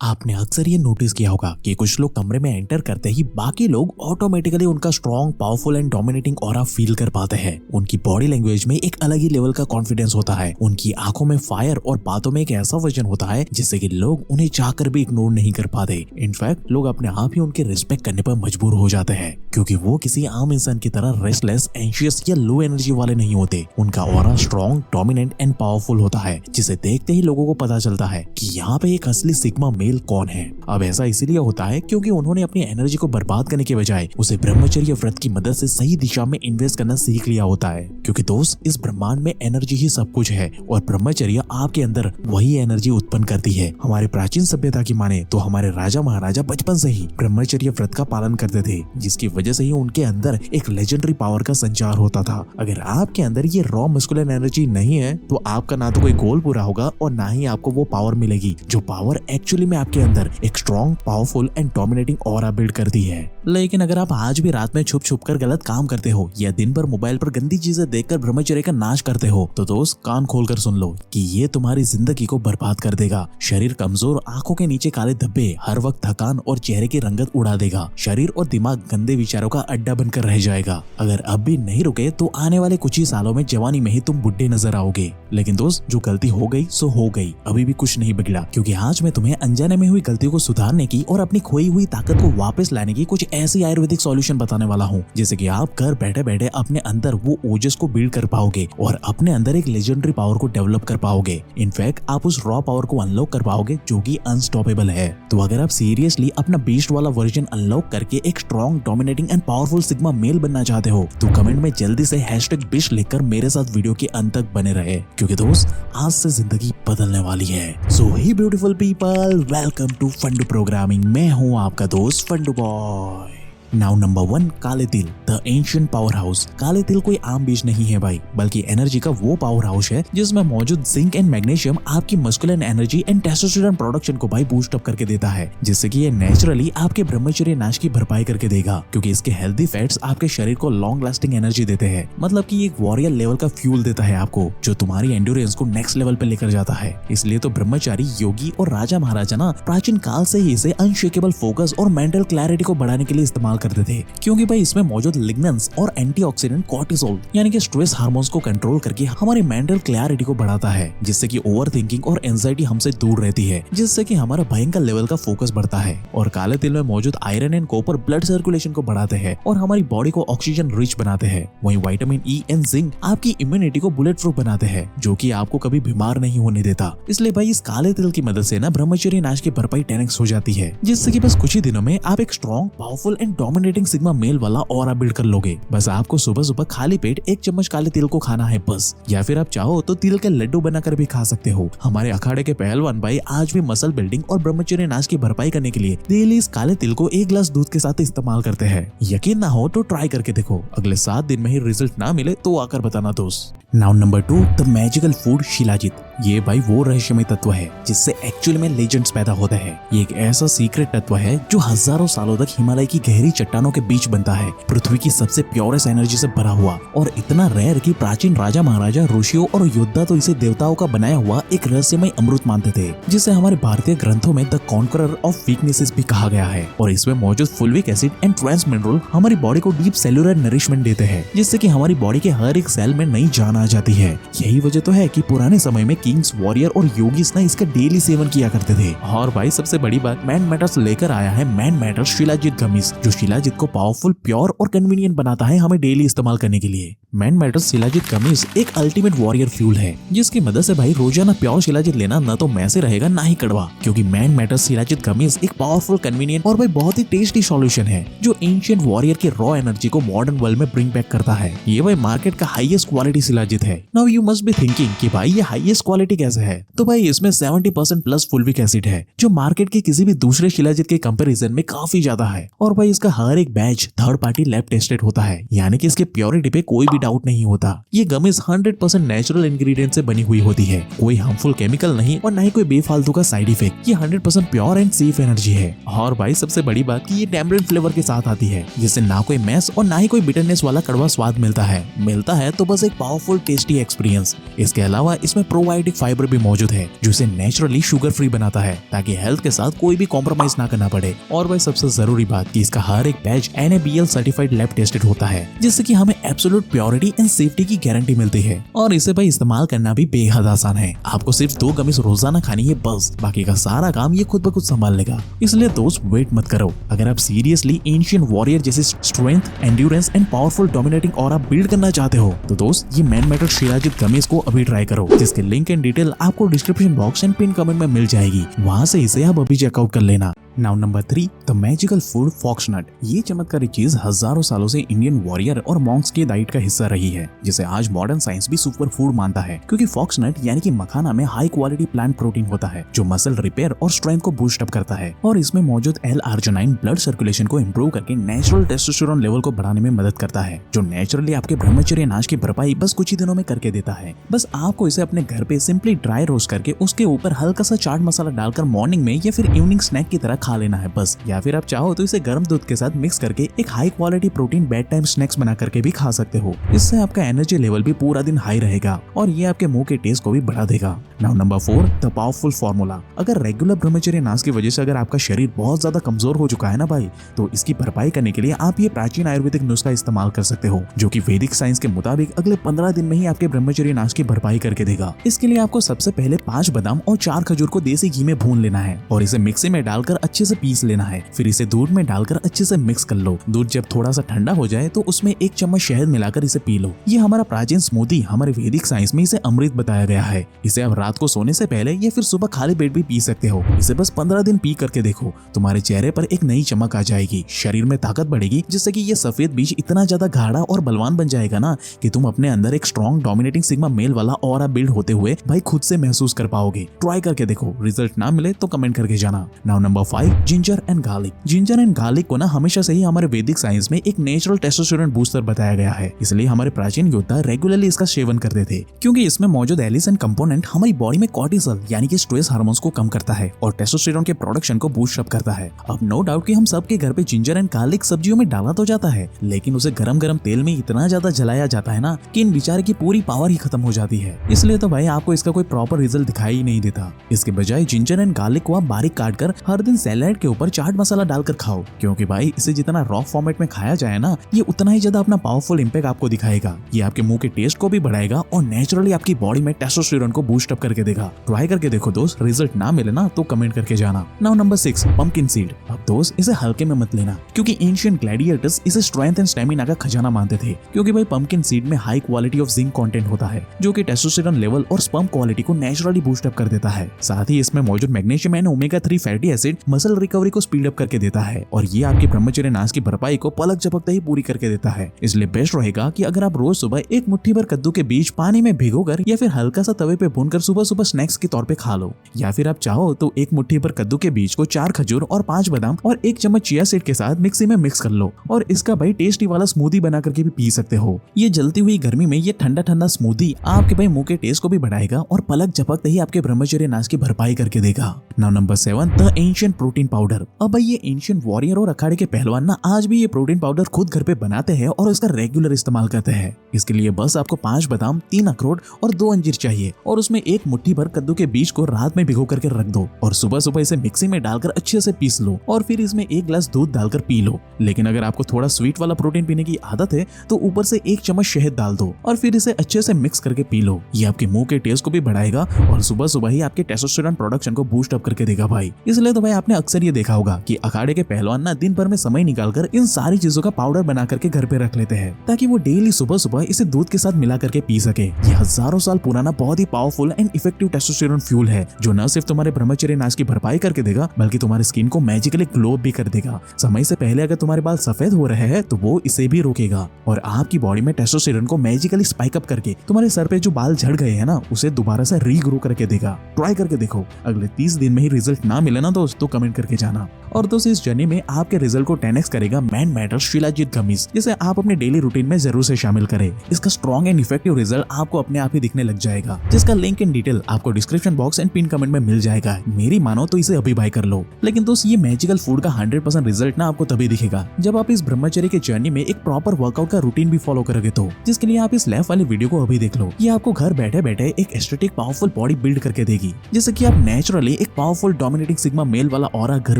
आपने अक्सर ये नोटिस किया होगा कि कुछ लोग कमरे में एंटर करते ही बाकी लोग ऑटोमेटिकली उनका strong, powerful and dominating aura feel कर पाते हैं। उनकी बॉडी लैंग्वेज में एक अलग ही लेवल का कॉन्फिडेंस होता है, उनकी आंखों में फायर और बातों में एक ऐसा वजन होता है जिससे कि लोग उन्हें चाहकर भी इग्नोर नहीं कर पाते। इनफैक्ट लोग अपने आप ही उनके रिस्पेक्ट करने पर मजबूर हो जाते हैं, क्योंकि वो किसी आम इंसान की तरह रेस्टलेस, एंशियस या लो एनर्जी वाले नहीं होते। उनका aura strong, dominant and powerful होता है, जिसे देखते ही लोगों को पता चलता है कि यहाँ पे एक असली सिग्मा मेल कौन है। अब ऐसा इसीलिए होता है क्योंकि उन्होंने अपनी एनर्जी को बर्बाद करने के बजाय उसे ब्रह्मचर्य व्रत की मदद से सही दिशा में इन्वेस्ट करना सीख लिया होता है। क्योंकि दोस्त, इस ब्रह्मांड में एनर्जी ही सब कुछ है और ब्रह्मचर्य आपके अंदर वही एनर्जी उत्पन्न करती है। हमारे प्राचीन सभ्यता की माने तो हमारे राजा महाराजा बचपन से ही ब्रह्मचर्य व्रत का पालन करते थे, जिसकी वजह से ही उनके अंदर एक लेजेंडरी पावर का संचार होता था। अगर आपके अंदर ये रॉ मस्कुलिन एनर्जी नहीं है तो आपका ना तो कोई गोल पूरा होगा और ना ही आपको वो पावर मिलेगी जो पावर एक्चुअली में आपके अंदर एक strong, powerful and dominating aura build करती है। लेकिन अगर आप आज भी रात में छुप छुप कर गलत काम करते हो या दिन भर मोबाइल पर गंदी चीजें देखकर ब्रह्मचर्य का नाश करते हो तो दोस्त, कान खोलकर सुन लो कि ये तुम्हारी जिंदगी को बर्बाद कर देगा। शरीर कमजोर, आंखों के नीचे काले धब्बे, हर वक्त थकान और चेहरे की रंगत उड़ा देगा। शरीर और दिमाग गंदे विचारों का अड्डा बनकर रह जाएगा। अगर अब भी नहीं रुके तो आने वाले कुछ ही सालों में जवानी में ही तुम बुढ़े नजर आओगे। लेकिन दोस्त, जो गलती हो गई सो हो गई, अभी भी कुछ नहीं बिगड़ा, क्योंकि आज मैं तुम्हें अनजाने में हुई गलतियों को सुधारने की और अपनी खोई हुई ताकत को वापस लाने की कुछ ऐसी आयुर्वेदिक सॉल्यूशन बताने वाला हूँ, जिससे कि आप घर बैठे बैठे अपने अंदर वो ओजस को बिल्ड कर पाओगे और अपने अंदर एक लेजेंडरी पावर को डेवलप कर पाओगे। इनफैक्ट आप उस रॉ पावर को अनलॉक कर पाओगे जो कि अनस्टॉपेबल है। तो अगर आप सीरियसली अपना बीस्ट वाला वर्जन अनलॉक करके एक strong, dominating and powerful sigma male बनना चाहते हो तो कमेंट में जल्दी से #बीस्ट लिखकर मेरे साथ वीडियो के अंत तक बने रहे, क्योंकि दोस्त, आज से जिंदगी बदलने वाली है। So hey beautiful people, welcome to Fundoo programming. मैं हूँ आपका दोस्त फंडू बॉय। नाउ नंबर 1, काले तिल, द एंशिएंट पावर हाउस। काले तिल कोई आम बीज नहीं है भाई, बल्कि एनर्जी का वो पावर हाउस है जिसमें मौजूद जिंक एंड मैग्नीशियम आपकी masculine energy and testosterone production को भाई बूस्ट अप करके देता है, जिससे कि ये नेचुरली आपके ब्रह्मचर्य नाश की भरपाई करके देगा। क्योंकि इसके हेल्दी फैट्स आपके शरीर को लॉन्ग लास्टिंग एनर्जी देते हैं, मतलब कि एक वॉरियर लेवल का फ्यूल देता है आपको, जो तुम्हारी एंड्योरेंस को नेक्स्ट लेवल पे लेकर जाता है। इसलिए तो ब्रह्मचारी, योगी और राजा महाराजा ना प्राचीन काल से ही इसे अनशेकेबल फोकस और मेंटल क्लैरिटी को बढ़ाने के लिए इस्तेमाल करते थे, क्योंकि भाई इसमें मौजूद लिग्नेंस और एंटीऑक्सीडेंट कॉर्टिसोल यानी कि स्ट्रेस हार्मोन्स को कंट्रोल करके हमारी मेंटल क्लैरिटी को बढ़ाता है, जिससे कि ओवरथिंकिंग और एंजाइटी हमसे दूर रहती है, जिससे कि हमारा भयंकर लेवल का फोकस बढ़ता है। और काले तिल में मौजूद iron and copper blood circulation को बढ़ाते हैं और हमारी बॉडी को ऑक्सीजन रिच बनाते हैं। वहीं विटामिन ई एंड जिंक आपकी इम्यूनिटी को बुलेट प्रूफ बनाते हैं, जो कि आपको कभी बीमार नहीं होने देता। इसलिए भाई इस काले तिल की मदद से ना ब्रह्मचर्य नाश की भरपाई 10x हो जाती है, जिससे कि बस कुछ ही दिनों में आप एक strong, powerful and dominating sigma male वाला ऑरा बिल्ड कर लोगे। बस आपको सुबह सुबह खाली पेट 1 चम्मच काले तिल को खाना है बस, या फिर आप चाहो तो तिल के लड्डू बनाकर भी खा सकते हो। हमारे अखाड़े के पहलवान भाई आज भी मसल बिल्डिंग और ब्रह्मचर्य नाश की भरपाई करने के लिए डेली इस काले तिल को 1 गिलास दूध के साथ इस्तेमाल करते हैं। यकीन ना हो तो ट्राई करके देखो, अगले 7 दिन में ही रिजल्ट ना मिले तो आकर बताना दोस्त। Now number 2, the magical food shilajit. ये भाई वो रहस्यमय तत्व है जिससे एक्चुअल में लेजेंड्स पैदा होते हैं। ये एक ऐसा सीक्रेट तत्व है जो हजारों सालों तक हिमालय की गहरी चट्टानों के बीच बनता है, पृथ्वी की सबसे प्योरेस्ट एनर्जी से भरा हुआ और इतना रेयर कि प्राचीन राजा महाराजा, ऋषियों और योद्धा तो इसे देवताओं का बनाया हुआ एक रहस्यमय अमृत मानते थे, जिसे हमारे भारतीय ग्रंथों में द कॉन्करर ऑफ वीकनेसेस भी कहा गया है। और इसमें मौजूद fulvic acid and trans mineral हमारी बॉडी को डीप सेल्युलर नरिशमेंट देते हैं, जिससे कि हमारी बॉडी के हर एक सेल में नई जान आ जाती है। यही वजह तो है कि पुराने समय में किंग्स, वॉरियर और योगीज ना इसका डेली सेवन किया करते थे। और भाई सबसे बड़ी बात, मैन मैटर्स लेकर आया है मैन मैटर्स शिलाजित गमीज, जो शिलाजित को पावरफुल, प्योर और कन्वीनियंट बनाता है हमें डेली इस्तेमाल करने के लिए। मैन मैटर्स शिलाजित गमीज एक अल्टीमेट वॉरियर फ्यूल है, जिसकी मदद से भाई रोजाना प्योर शिलाजित लेना न तो मैसे रहेगा ना ही कड़वा, क्योंकि मैन मैटर्स शिलाजित गमीज एक पावरफुल, कन्वीनियंट और भाई बहुत ही टेस्टी सॉल्यूशन है जो एंशिएंट वॉरियर के रॉ एनर्जी को मॉडर्न वर्ल्ड में ब्रिंग बैक करता है। ये भाई मार्केट का हाईएस्ट क्वालिटी शिलाजित है। Now you must be thinking कि भाई ये हाईएस्ट क्वालिटी कैसे है? तो भाई इसमें 70% प्लस फुल्विक एसिड है, जो मार्केट के किसी भी दूसरे शिलाजित के कंपैरिजन में काफी ज्यादा है। और भाई इसका हर एक batch third party lab tested होता है, यानी कि इसके प्योरिटी पे कोई भी डाउट नहीं होता। ये गमीज 100% नेचुरल इंग्रेडिएंट से बनी हुई होती है, कोई हार्मफुल केमिकल नहीं और न ही कोई बेफालतू का साइड इफेक्ट। ये 100% प्योर एंड सेफ एनर्जी है। और भाई सबसे बड़ी बात कि ये टैमरिंड फ्लेवर के साथ आती है, जिससे ना कोई मैस और ना ही कोई बिटरनेस वाला कड़वा स्वाद मिलता है तो बस एक पावरफुल टेस्टी एक्सपीरियंस। इसके अलावा इसमें प्रोबायोटिक फाइबर भी मौजूद है, जो इसे नेचुरली शुगर फ्री बनाता है, ताकि हेल्थ के साथ कोई भी कॉम्प्रोमाइज ना करना पड़े। और भाई सबसे जरूरी बात कि इसका हर एक batch NABL certified lab tested होता है, जिससे कि हमें एब्सोल्यूट प्योरिटी एंड सेफ्टी की गारंटी मिलती है। और इसे भाई इस्तेमाल करना भी बेहद आसान है। आपको सिर्फ 2 गमीज रोजाना खानी है बस, बाकी का सारा काम ये खुद ब खुद संभाल लेगा। इसलिए दोस्त वेट मत करो। अगर आप सीरियसली एंशिएंट वॉरियर जैसे strength, endurance and powerful dominating aura build करना चाहते हो तो दोस्त ये मैन मेटल शिलाजित गमीज को अभी ट्राई करो, जिसके लिंक एंड डिटेल आपको description box and pin comment में मिल जाएगी। वहां से इसे आप अभी चेकआउट कर लेना। Now number 3, the magical food foxnut. ये चमत्कारी चीज हजारों सालों से इंडियन वॉरियर और मॉन्क्स के डाइट का हिस्सा रही है, जिसे आज मॉडर्न साइंस भी सुपर फूड मानता है, क्योंकि फॉक्सनट यानी कि मखाना में हाई क्वालिटी प्लांट प्रोटीन होता है, जो मसल रिपेयर और स्ट्रेंथ को बूस्ट अप करता है। और इसमें मौजूद L-arginine ब्लड सर्कुलेशन को इंप्रूव करके नेचुरल टेस्टोस्टेरोन लेवल को बढ़ाने में मदद करता है, जो नेचुरली आपके ब्रह्मचर्य नाश की भरपाई बस कुछ ही दिनों में करके देता है। बस आपको इसे अपने घर पे सिंपली ड्राई रोस्ट करके उसके ऊपर हल्का सा चाट मसाला डालकर मॉर्निंग में या फिर इवनिंग स्नैक की तरह खा लेना है बस। या फिर आप चाहो तो इसे गर्म दूध के साथ मिक्स करके एक high quality protein bed time snacks बना करके भी खा सकते हो। इससे आपका एनर्जी लेवल भी पूरा दिन हाई रहेगा और ये आपके मुंह के टेस्ट को भी बढ़ा देगा। Now number 4, the powerful formula. अगर रेगुलर ब्रह्मचर्य नाश की वजह से अगर आपका शरीर बहुत ज्यादा कमजोर हो चुका है ना भाई, तो इसकी भरपाई करने के लिए आप ये प्राचीन आयुर्वेदिक नुस्खा इस्तेमाल कर सकते हो, जो कि वैदिक साइंस के मुताबिक अगले 15 दिन में ही आपके ब्रह्मचर्य नाश की भरपाई करके देगा। इसके लिए आपको सबसे पहले 5 बादाम और 4 खजूर को देसी घी में भून लेना है और इसे मिक्सी में डालकर अच्छे से पीस लेना है। फिर इसे दूध में डालकर अच्छे से मिक्स कर लो। दूध जब थोड़ा सा ठंडा हो जाए तो उसमें 1 चम्मच शहद मिलाकर इसे पी लो। ये हमारा प्राचीन स्मूदी, हमारे वैदिक साइंस में इसे अमृत बताया गया है। इसे आप रात को सोने से पहले या फिर सुबह खाली पेट भी पी सकते हो। इसे बस 15 दिन पी करके देखो, तुम्हारे चेहरे पर एक नई चमक आ जाएगी, शरीर में ताकत बढ़ेगी, जिससे कि ये सफेद बीज इतना ज्यादा गाढ़ा और बलवान बन जाएगा ना कि तुम अपने अंदर एक स्ट्रॉन्ग डोमिनेटिंग सिग्मा मेल वाला ऑरा बिल्ड होते हुए भाई खुद से महसूस कर पाओगे। ट्राई करके देखो, रिजल्ट ना मिले तो कमेंट करके जाना। Now number 5, ginger and garlic. Ginger and garlic को ना हमेशा से ही हमारे वैदिक साइंस में एक नेचुरल टेस्टोस्टेरोन बूस्टर बताया गया है, इसलिए हमारे प्राचीन योद्धा रेगुलरली इसका सेवन करते थे, क्योंकि इसमें मौजूद एलिसन कंपोनेंट हमारी बॉडी में कॉर्टिसोल यानी कि स्ट्रेस हार्मोन्स को कम करता है और टेस्टोस्टेरोन के प्रोडक्शन को बूस्ट अप करता है। अब नो डाउट कि हम सबके घर पे जिंजर एंड गार्लिक सब्जियों में डाला तो जाता है, लेकिन उसे गरम गरम तेल में इतना ज्यादा जलाया जाता है ना कि इन बेचारे की पूरी पावर ही खत्म हो जाती है। इसलिए तो भाई आपको इसका कोई प्रॉपर रिजल्ट दिखाई ही नहीं देता। इसके बजाय जिंजर एंड गार्लिक को आप बारीक काट कर हर दिन सैलेड के ऊपर चाट मसाला डालकर खाओ, क्योंकि भाई इसे जितना रॉ फॉर्मेट में खाया जाए ना, ये उतना ही ज्यादा अपना पावरफुल इम्पैक्ट आपको दिखाएगा। ये आपके मुंह के टेस्ट को भी बढ़ाएगा और नेचुरली आपकी बॉडी में टेस्टोस्टेरोन को बूस्ट अप करके देगा। ट्राई करके देखो दोस्त, रिजल्ट ना मिले ना तो कमेंट करके जाना। Now number 6, pumpkin seed. अब दोस्त इसे हल्के में मत लेना, क्योंकि एंशिएंट ग्लैडिएटर्स इसे स्ट्रेंथ एंड स्टैमिना का खजाना मानते थे, क्योंकि भाई पंपकिन सीड में high quality of zinc content होता है, जो कि टेस्टोस्टेरोन लेवल और स्पर्म क्वालिटी को नेचुरली बूस्ट अप कर देता है। साथ ही इसमें मौजूद magnesium and omega 3 fatty acid muscle recovery को स्पीड अप करके देता है और ये आपकी ब्रह्मचर्य नाश की भरपाई को पलक झपकते ही पूरी करके देता है। इसलिए बेस्ट रहेगा कि अगर आप रोज सुबह एक मुट्ठी भर कद्दू के बीज पानी में भिगोकर या फिर हल्का सा तवे पे भूनकर सुबह सुबह स्नैक्स के तौर पे खा लो, या फिर आप चाहो तो एक मुट्ठी भर कद्दू के बीज को 4 खजूर और 5 बादाम और 1 चम्मच चिया सीड के साथ मिक्सी में मिक्स कर लो और इसका भाई टेस्टी वाला स्मूदी बना करके भी पी सकते हो। ये जलती हुई गर्मी में ये ठंडा ठंडा स्मूदी आपके भाई मुंह के टेस्ट को भी बढ़ाएगा और पलक झपकते ही आपके ब्रह्मचर्य नाश की भरपाई करके देगा। Now number 7, the ancient protein powder. अब भाई ये एंशिएंट वॉरियर और अखाड़े के पहलवान ना आज भी ये प्रोटीन पाउडर खुद घर पे बनाते हैं और इसका रेगुलर इस्तेमाल करते हैं। इसके लिए बस आपको 5 बादाम, 3 अखरोट और 2 अंजीर चाहिए और उसमें एक मुट्ठी भर कद्दू के बीज को रात में भिगो करके रख दो और सुबह सुबह इसे मिक्सी में डालकर अच्छे से पीस लो और फिर इसमें 1 गिलास दूध डालकर पी लो। लेकिन अगर आपको थोड़ा स्वीट वाला प्रोटीन पीने की आदत है तो ऊपर से 1 चम्मच शहद डाल दो और फिर इसे अच्छे से मिक्स करके पी लो। ये आपके मुंह के टेस्ट को भी बढ़ाएगा और सुबह सुबह ही आपके टेस्टोस्टेरोन प्रोडक्शन को बूस्ट अप करके देगा भाई। इसलिए तो भाई आपने अक्सर ये देखा होगा कि अखाड़े के पहलवान ना दिन भर में समय निकालकर इन सारी चीजों का पाउडर बना करके घर पे रख लेते हैं, ताकि वो डेली सुबह सुबह इसे दूध के साथ मिला करके पी सके। ये हजारों साल पुराना बहुत ही powerful and effective testosterone fuel है, जो न सिर्फ तुम्हारे ब्रह्मचर्य नाश की भरपाई करके देगा बल्कि तुम्हारी स्किन को मैजिकली ग्लो भी कर देगा। समय से पहले अगर तुम्हारे बाल सफेद हो रहे हैं तो वो इसे भी रोकेगा और आपकी बॉडी में टेस्टोस्टेरोन को मैजिकली स्पाइक अप करके तुम्हारे सर पे जो बाल झड़ गए हैं ना उसे दोबारा से रीग्रो करके देगा। ट्राई करके देखो, अगले 30 दिन में ही रिजल्ट ना मिले ना दोस्त तो कमेंट करके जाना। और दोस्तों इस जर्नी में आपके रिजल्ट को 10x करेगा मैन मेटल शिलाजीत गमीज, जिसे आप अपने डेली रूटीन में जरूर से शामिल करें। इसका स्ट्रॉन्ग एंड इफेक्टिव रिजल्ट आपको अपने आप ही दिखने लग जाएगा, जिसका लिंक इन डिटेल आपको description box and pin comment में मिल जाएगा। मेरी मानो तो इसे अभी बाय कर लो। लेकिन दोस्त ये मैजिकल फूड का 100% रिजल्ट ना आपको तभी दिखेगा जब आप इस ब्रह्मचर्य के जर्नी में एक प्रॉपर वर्कआउट का रूटीन भी फॉलो करोगे तो, जिसके लिए आप इस लेफ्ट वाली वीडियो को अभी देख लो। ये आपको घर बैठे बैठे एक एस्थेटिक पावरफुल बॉडी बिल्ड करके देगी, जिससे कि आप नेचुरली एक पावरफुल डोमिनेटिंग सिग्मा मेल वाला ऑरा घर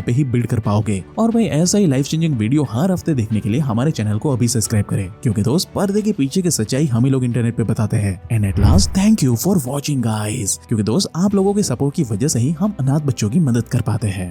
पे ही बिल्ड कर पाओगे। और भाई ऐसा ही लाइफ चेंजिंग वीडियो हर हफ्ते देखने के लिए हमारे चैनल को अभी सब्सक्राइब करें, क्योंकि दोस्त पर्दे के पीछे की सच्चाई हम ही लोग इंटरनेट पे बताते हैं। And at last thank you for watching guys, क्योंकि दोस्त आप लोगों के सपोर्ट की वजह से ही हम अनाथ बच्चों की मदद कर पाते हैं।